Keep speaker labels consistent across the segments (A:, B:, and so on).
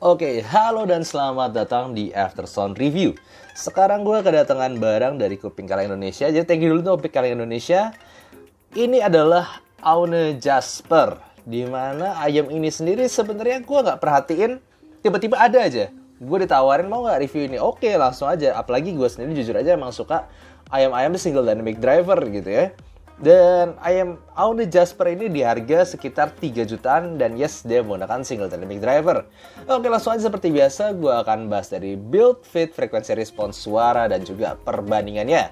A: Oke, halo dan selamat datang di Aftersound Review. Sekarang gue kedatangan barang dari Kuping Kaleng Indonesia. Jadi thank you dulu tuh Kuping Kaleng Indonesia. Ini adalah Aune Jasper, dimana ayam ini sendiri sebenarnya gue nggak perhatiin, tiba-tiba ada aja. Gue ditawarin mau nggak review ini, oke langsung aja. Apalagi gue sendiri jujur aja emang suka ayam-ayam single dynamic driver gitu ya. Dan ayam Aune Jasper ini di harga sekitar 3 jutaan dan yes, dia menggunakan single dynamic driver. Oke, langsung aja seperti biasa gue akan bahas dari build, fit, frekuensi respons suara dan juga perbandingannya.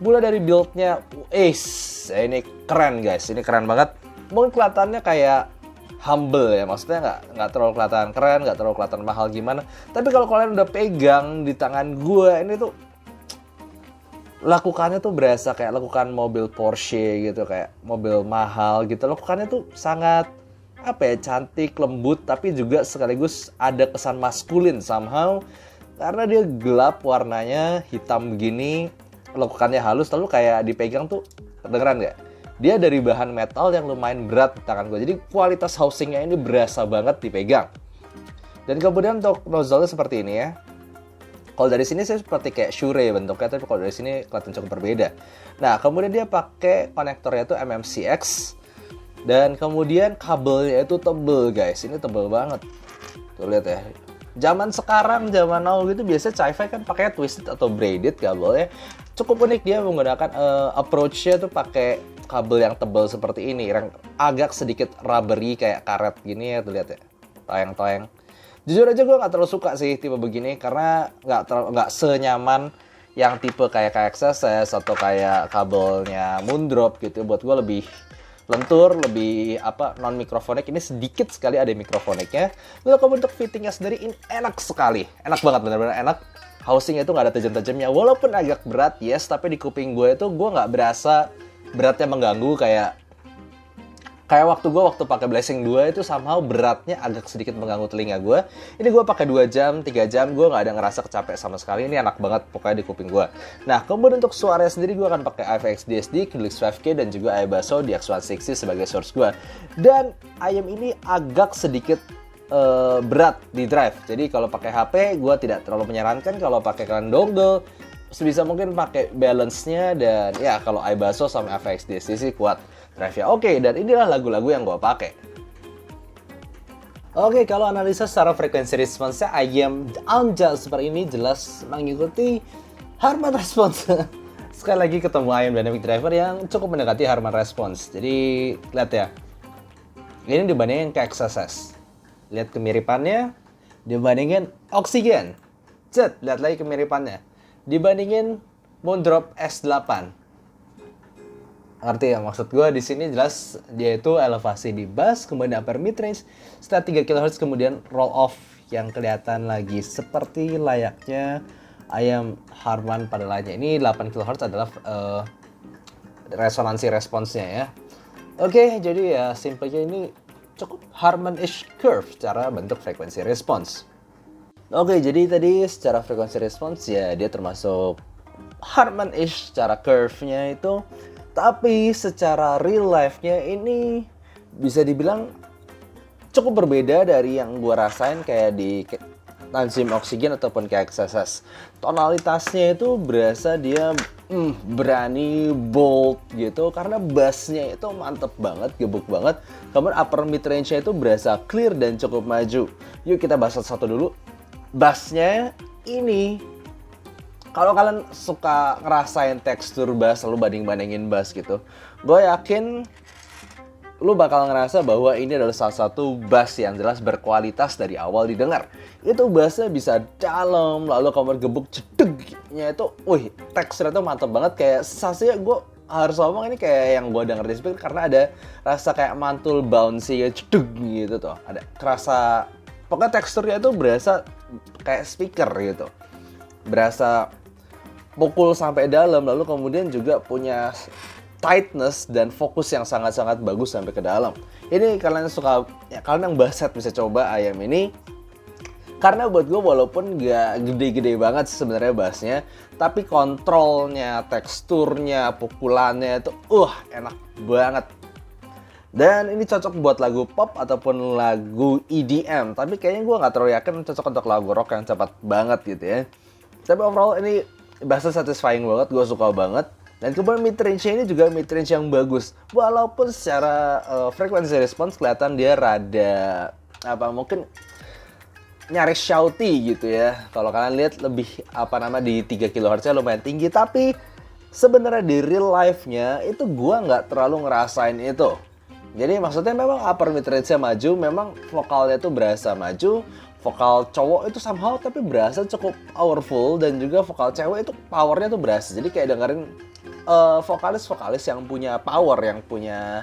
A: Mulai dari build-nya, ini keren guys, ini keren banget. Mungkin kelihatannya kayak humble ya, maksudnya nggak terlalu kelihatan keren, nggak terlalu kelihatan mahal gimana. Tapi kalau kalian udah pegang di tangan gue, ini tuh lakukannya tuh berasa kayak lakukan mobil Porsche gitu, kayak mobil mahal gitu. Lakukannya tuh sangat cantik, lembut, tapi juga sekaligus ada kesan maskulin somehow karena dia gelap warnanya, hitam begini, lakukannya halus, lalu kayak dipegang tuh kedengeran nggak? Dia dari bahan metal yang lumayan berat di tangan gue, jadi kualitas housingnya ini berasa banget dipegang. Dan kemudian untuk nozzle-nya seperti ini ya. Kalau dari sini saya seperti kayak Shure bentuknya, tapi kalau dari sini kelihatan cukup berbeda. Nah, kemudian dia pakai konektornya itu MMCX. Dan kemudian kabelnya itu tebel guys. Ini tebel banget. Tuh lihat ya. Zaman sekarang, zaman now gitu biasanya Chi-Fi kan pakai twisted atau braided kabelnya. Cukup unik dia menggunakan approach-nya tuh pakai kabel yang tebel seperti ini. Yang agak sedikit rubbery kayak karet gini ya, tuh lihat ya. Toyang-toyang. Jujur aja gue nggak terlalu suka sih tipe begini karena nggak senyaman yang tipe kayak XSS atau kayak kabelnya Moondrop gitu. Buat gue lebih lentur, lebih non mikrofonik. Ini sedikit sekali ada mikrofoniknya. Lalu kemudian untuk fittingnya sendiri ini enak sekali, enak banget, benar-benar enak. Housingnya itu nggak ada tajam-tajamnya, walaupun agak berat yes, tapi di kuping gue itu gue nggak berasa beratnya mengganggu kayak waktu pakai Blessing 2 itu somehow beratnya agak sedikit mengganggu telinga gue. Ini gue pakai 2 jam, 3 jam, gue nggak ada ngerasa capek sama sekali. Ini enak banget pokoknya di kuping gue. Nah, kemudian untuk suaranya sendiri gue akan pakai AVX DSD, Kidlix 5K, dan juga iBasso DX160 sebagai source gue. Dan ayam ini agak sedikit berat di drive. Jadi kalau pakai HP, gue tidak terlalu menyarankan. Kalau pakai kalian dongle, sebisa mungkin pakai balance-nya. Dan ya kalau iBasso sama AVX DSD sih kuat drive-nya. Oke, dan inilah lagu-lagu yang gue pakai. Oke, kalau analisa secara frekuensi responsnya ayam Aune Jasper ini jelas mengikuti Harman Response. Sekali lagi ketemu ayam dynamic driver yang cukup mendekati Harman Response. Jadi lihat ya, ini dibandingin ke XSS. Lihat kemiripannya, dibandingin Oxygen. Lihat lagi kemiripannya. Dibandingin Moondrop S8. Ngerti ya maksud gue? Di sini jelas dia itu elevasi di bass, kemudian upper mid range, setelah 3 kHz kemudian roll off yang kelihatan lagi seperti layaknya ayam Harman pada lainnya. Ini 8 kHz adalah resonansi responsnya ya. Oke, jadi ya simpelnya ini cukup Harman-ish curve secara bentuk frekuensi respons. Oke, jadi tadi secara frekuensi respons ya dia termasuk Harman-ish secara curve-nya itu. Tapi secara real life-nya ini bisa dibilang cukup berbeda dari yang gue rasain kayak di Tanzim Oxygen ataupun kayak XSS. Tonalitasnya itu berasa dia berani, bold gitu. Karena bass-nya itu mantep banget, gebuk banget. Kemudian upper mid range-nya itu berasa clear dan cukup maju. Yuk kita bahas satu-satu dulu. Bass-nya ini, kalau kalian suka ngerasain tekstur bass, lalu banding-bandingin bass gitu, gue yakin lu bakal ngerasa bahwa ini adalah salah satu bass yang jelas berkualitas dari awal didengar. Itu bassnya bisa dalam, lalu kemudian gebuk jedegnya itu, teksturnya tuh mantap banget. Kayak sensasinya gue harus ngomong ini kayak yang gue denger di speaker karena ada rasa kayak mantul bouncy jedeg gitu tuh. Ada kerasa, pokoknya teksturnya itu berasa kayak speaker gitu. Berasa pukul sampai dalam, lalu kemudian juga punya tightness dan fokus yang sangat-sangat bagus sampai ke dalam. Ini kalian suka, ya kalian yang baset bisa coba ayam ini. Karena buat gue walaupun gak gede-gede banget sebenarnya bassnya, tapi kontrolnya, teksturnya, pukulannya itu enak banget. Dan ini cocok buat lagu pop ataupun lagu EDM. Tapi kayaknya gue nggak terlalu yakin cocok untuk lagu rock yang cepat banget gitu ya. Tapi overall ini bassnya satisfying banget, gue suka banget. Dan kemudian mid-range-nya ini juga mid-range yang bagus. Walaupun secara frequency response kelihatan dia rada mungkin nyaris shouty gitu ya. Kalau kalian lihat lebih di 3 kHz lumayan tinggi. Tapi sebenarnya di real life-nya itu gue nggak terlalu ngerasain itu. Jadi maksudnya memang upper mid range-nya maju, memang vokalnya tuh berasa maju, vokal cowok itu somehow tapi berasa cukup powerful, dan juga vokal cewek itu powernya tuh berasa. Jadi kayak dengerin vokalis-vokalis yang punya power, yang punya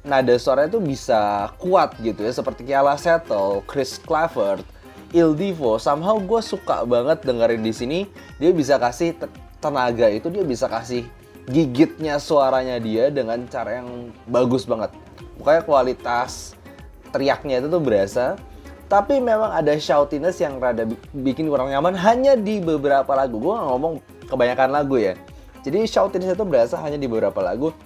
A: nada suaranya tuh bisa kuat gitu ya, seperti Keala Settle, Chris Clavert, Il Divo. Somehow gue suka banget dengerin di sini. Dia bisa kasih tenaga itu, dia bisa kasih gigitnya suaranya dia dengan cara yang bagus banget. Pokoknya kualitas teriaknya itu tuh berasa. Tapi memang ada shoutiness yang rada bikin kurang nyaman hanya di beberapa lagu. Gue gak ngomong kebanyakan lagu ya. Jadi shoutiness itu berasa hanya di beberapa lagu.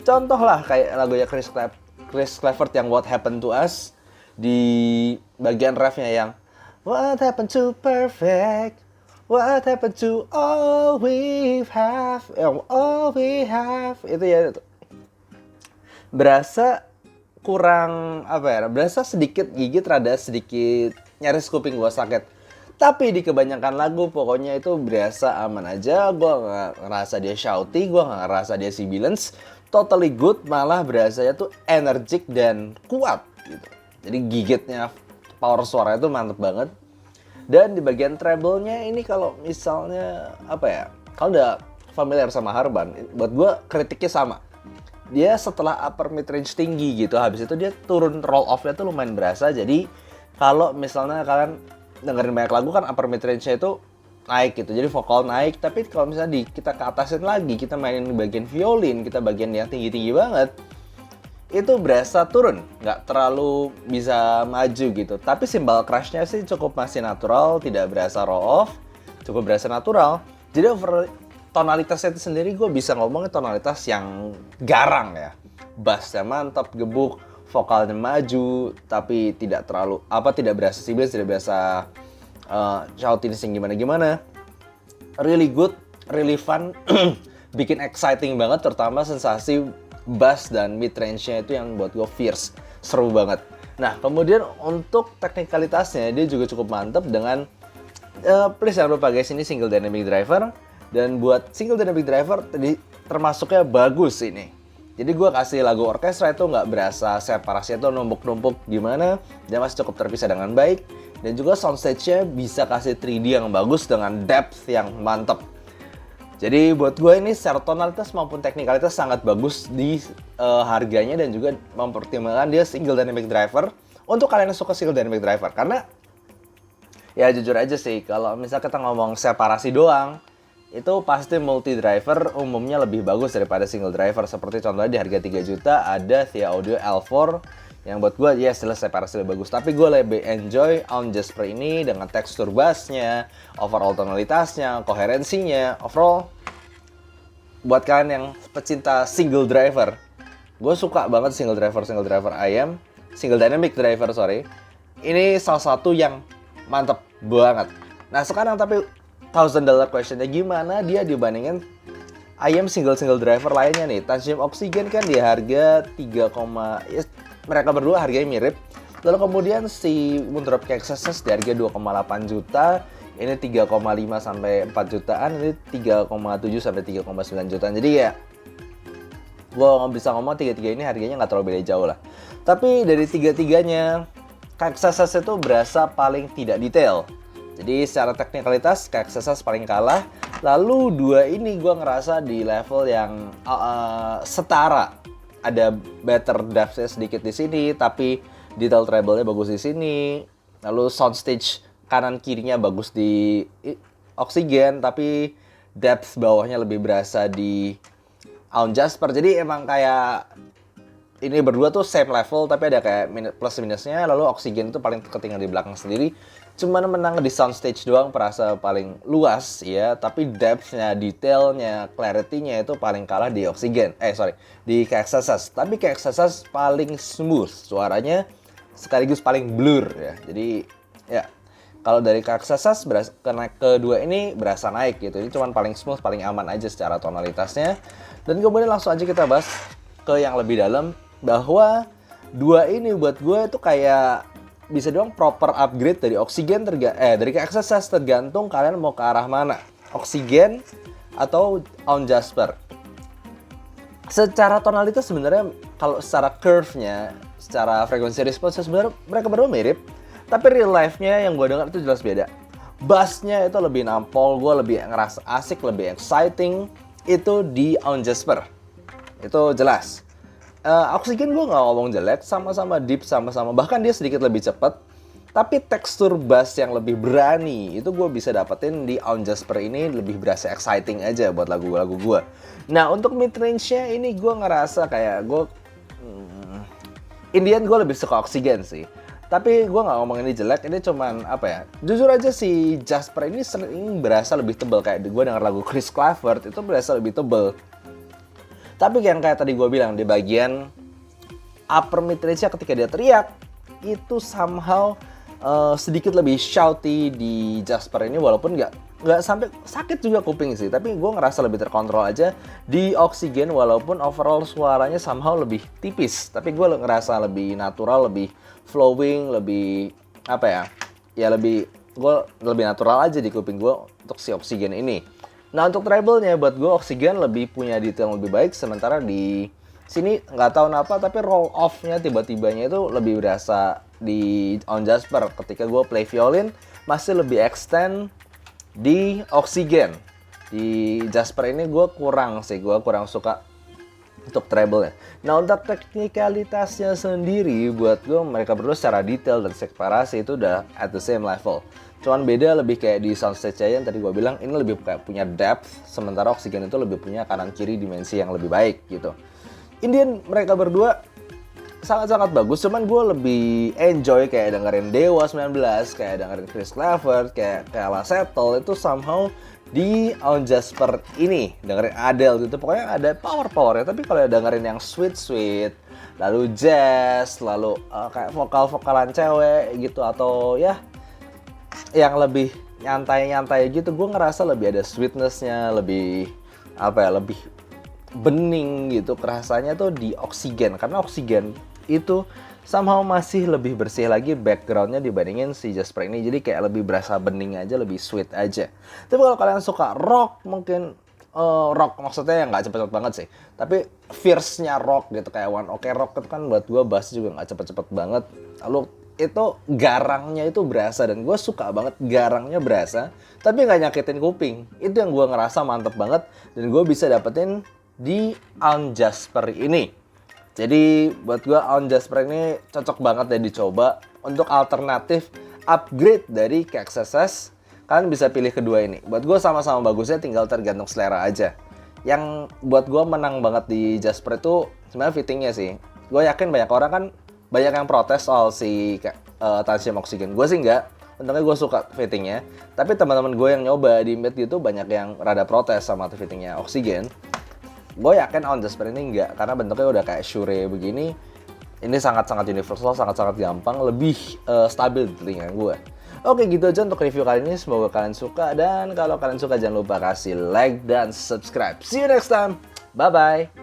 A: Contoh lah kayak lagunya Chris Clavert yang What Happened to Us. Di bagian refnya yang What happened to perfect? What happened to all we have? All we have. Itu ya. Berasa kurang berasa sedikit gigit, rada sedikit nyaris kuping gua sakit. Tapi di kebanyakan lagu pokoknya itu berasa aman aja. Gua nggak ngerasa dia shouty, gua nggak ngerasa dia sibilance. Totally good, malah berasanya tuh energik dan kuat gitu. Jadi gigitnya, power suara itu mantep banget. Dan di bagian treble-nya ini kalau misalnya kalau udah familiar sama Harban, buat gue kritiknya sama. Dia setelah upper mid range tinggi gitu, habis itu dia turun roll off-nya tuh lumayan berasa. Jadi kalau misalnya kalian dengerin banyak lagu kan upper mid range-nya itu naik gitu, jadi vokal naik. Tapi kalau misalnya kita ke atasin lagi, kita mainin di bagian violin, kita bagian yang tinggi-tinggi banget, itu berasa turun, nggak terlalu bisa maju gitu. Tapi cymbal crash-nya sih cukup masih natural, tidak berasa raw off, cukup berasa natural. Jadi over tonalitasnya itu sendiri gue bisa ngomongin tonalitas yang garang ya. Bassnya mantap, gebuk, vokalnya maju, tapi tidak terlalu tidak berasa sibilis, tidak berasa shouting sing gimana-gimana. Really good, really fun, bikin exciting banget, terutama sensasi bass dan mid range-nya itu yang buat gue fierce, seru banget. Nah, kemudian untuk teknikalitasnya dia juga cukup mantep dengan please jangan lupa guys, ini single dynamic driver, dan buat single dynamic driver termasuknya bagus ini. Jadi gue kasih lagu orkestra itu nggak berasa separasinya itu numpuk-numpuk gimana, dia masih cukup terpisah dengan baik, dan juga soundstage-nya bisa kasih 3D yang bagus dengan depth yang mantep. Jadi buat gue ini secara tonalitas maupun teknikalitas sangat bagus di harganya, dan juga mempertimbangkan dia single dynamic driver. Untuk kalian yang suka single dynamic driver, karena ya jujur aja sih, kalau misalnya kita ngomong separasi doang, itu pasti multi driver umumnya lebih bagus daripada single driver. Seperti contohnya di harga 3 juta ada Thea Audio L4 yang buat gue jelas separasi lebih bagus. Tapi gue lebih enjoy On Jasper ini dengan tekstur bassnya, overall tonalitasnya, koherensinya. Overall buat kalian yang pecinta single driver, gue suka banget single driver IM, single dynamic driver ini salah satu yang mantep banget. Nah sekarang tapi $1,000 questionnya, gimana dia dibandingin IM single driver lainnya nih. Tansium Oxygen kan di harga 3, mereka berdua harganya mirip. Lalu kemudian si Moondrop Excess di harga 2,8 juta, ini 3,5 sampai 4 jutaan, ini 3,7 sampai 3,9 jutaan. Jadi ya gue nggak bisa ngomong tiga-tiga ini harganya nggak terlalu beda jauh lah. Tapi dari tiga-tiganya Excess itu berasa paling tidak detail. Jadi secara teknikalitas Excess paling kalah. Lalu dua ini gue ngerasa di level yang setara. Ada better depth-nya sedikit di sini, tapi detail treble-nya bagus di sini. Lalu soundstage kanan kirinya bagus di Oxygen, tapi depth bawahnya lebih berasa di On Jasper. Jadi emang kayak ini berdua tuh same level tapi ada kayak plus minusnya. Lalu Oxygen itu paling ketinggalan di belakang sendiri, cuman menang di soundstage doang perasa paling luas ya, tapi depth-nya, detailnya, clarity-nya itu paling kalah di Oxygen. Di KXSS. Tapi KXSS paling smooth suaranya, sekaligus paling blur ya. Jadi ya kalau dari KXSS karena kedua ini berasa naik gitu. Ini cuman paling smooth, paling aman aja secara tonalitasnya. Dan kemudian langsung aja kita bahas ke yang lebih dalam, bahwa dua ini buat gue itu kayak bisa dibilang proper upgrade dari Oxygen dari KXSS, tergantung kalian mau ke arah mana, Oxygen atau On Jasper. Secara tonalitas sebenarnya kalau secara curve-nya, secara frekuensi response sebenarnya mereka berdua mirip, tapi real life-nya yang gue dengar itu jelas beda. Bass-nya itu lebih nampol, gue lebih ngerasa asik, lebih exciting itu di On Jasper. Itu jelas. Oxygen gue nggak ngomong jelek, sama-sama deep, sama-sama bahkan dia sedikit lebih cepat, tapi tekstur bass yang lebih berani itu gue bisa dapetin di On Jasper ini, lebih berasa exciting aja buat lagu-lagu gue. Nah untuk mid range-nya ini gue ngerasa kayak Indian gue lebih suka Oxygen sih. Tapi gue nggak ngomong ini jelek, ini cuman apa ya, jujur aja si Jasper ini sering berasa lebih tebel. Kayak gue denger lagu Chris Clafford itu berasa lebih tebel. Tapi yang kayak tadi gue bilang, di bagian upper mid range-nya ketika dia teriak, itu somehow sedikit lebih shouty di Jasper ini, walaupun nggak sampai sakit juga kuping sih. Tapi gue ngerasa lebih terkontrol aja di Oxygen, walaupun overall suaranya somehow lebih tipis. Tapi gue ngerasa lebih natural, lebih flowing, lebih gue lebih natural aja di kuping gue untuk si Oxygen ini. Nah untuk treble-nya buat gue Oxygen lebih punya detail yang lebih baik, sementara di sini nggak tahu kenapa tapi roll off-nya tiba-tibanya itu lebih berasa di On Jasper. Ketika gue play violin masih lebih extend di Oxygen. Di Jasper ini gue kurang suka untuk treble-nya. Nah untuk teknikalitasnya sendiri buat gue mereka berdua secara detail dan separasi itu udah at the same level. Cuman beda lebih kayak di soundstage aja yang tadi gue bilang, ini lebih kayak punya depth, sementara Oxygen itu lebih punya kanan kiri dimensi yang lebih baik gitu. Indian mereka berdua sangat-sangat bagus, cuman gue lebih enjoy kayak dengerin Dewa 19, kayak dengerin Chris Clafford, kayak La Settle itu somehow di On Jasper ini, dengerin Adele gitu, pokoknya ada power-powernya. Tapi kalau dengerin yang sweet-sweet, lalu jazz, lalu kayak vokal-vokalan cewek gitu, atau ya yang lebih nyantai-nyantai gitu, gue ngerasa lebih ada sweetness-nya, lebih lebih bening gitu kerasanya tuh di Oxygen. Karena Oxygen itu somehow masih lebih bersih lagi backgroundnya dibandingin si Jasper ini, jadi kayak lebih berasa bening aja, lebih sweet aja. Tapi kalau kalian suka rock, mungkin rock maksudnya yang nggak cepet-cepet banget sih, tapi fierce-nya rock gitu, kayak One Ok Rock itu kan buat gue bass juga nggak cepet-cepet banget, lalu itu garangnya itu berasa, dan gue suka banget garangnya berasa tapi nggak nyakitin kuping. Itu yang gue ngerasa mantep banget dan gue bisa dapetin di On Jasper ini. Jadi buat gue On Jasper ini cocok banget deh dicoba untuk alternatif upgrade dari KXSS. Kalian bisa pilih kedua ini. Buat gue sama-sama bagusnya, tinggal tergantung selera aja. Yang buat gue menang banget di Jasper itu sebenarnya fittingnya sih. Gue yakin banyak orang kan banyak yang protes soal si Tantiem Oxygen. Gue sih enggak, untungnya gue suka fittingnya. Tapi teman-teman gue yang nyoba di mid gitu banyak yang rada protes sama fittingnya Oxygen. Gue yakin On Jasper ini enggak, karena bentuknya udah kayak Shure begini. Ini sangat-sangat universal, sangat-sangat gampang, lebih stabil di telinga gue. Oke, gitu aja untuk review kali ini. Semoga kalian suka, dan kalau kalian suka jangan lupa kasih like dan subscribe. See you next time. Bye-bye.